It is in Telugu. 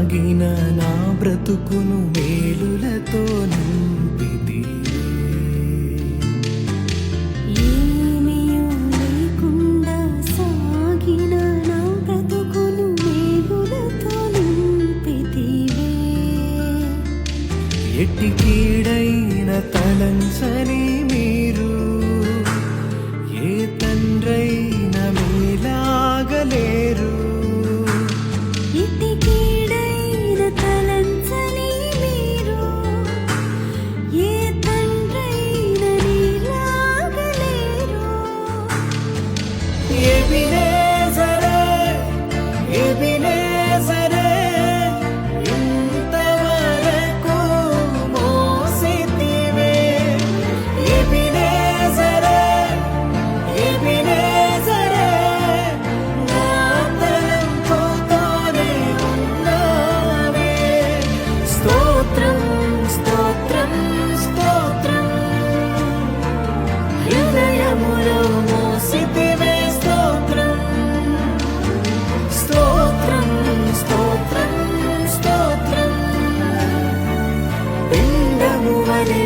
సాగిన నా బ్రతుకును మేలులతో నింపితివే. ఏమీయూ లేకుండా సాగిన నా బ్రతుకును మేలులతో నింపితివే. ఎట్టి కీడైన తలంచని మీరు ఏ తండ్రైన మీలాగలేరు. ఎట్టి కీడైన తలంచని మీరు ఏ తండ్రైన నీలాగలేరు. ఎబినేజరే, ఎబినేజరే, ఇంతవరకు మోసితివే. ఎబినేజరే, ఎబినేజరే, నా తలంపుతోనే ఉన్నావే. స్తోత్రం, స్తోత్రం, స్తోత్రం, హృదయములో మోసితివే. స్తోత్రం, స్తోత్రం, స్తోత్రం, స్తోత్రం, పిండము వలె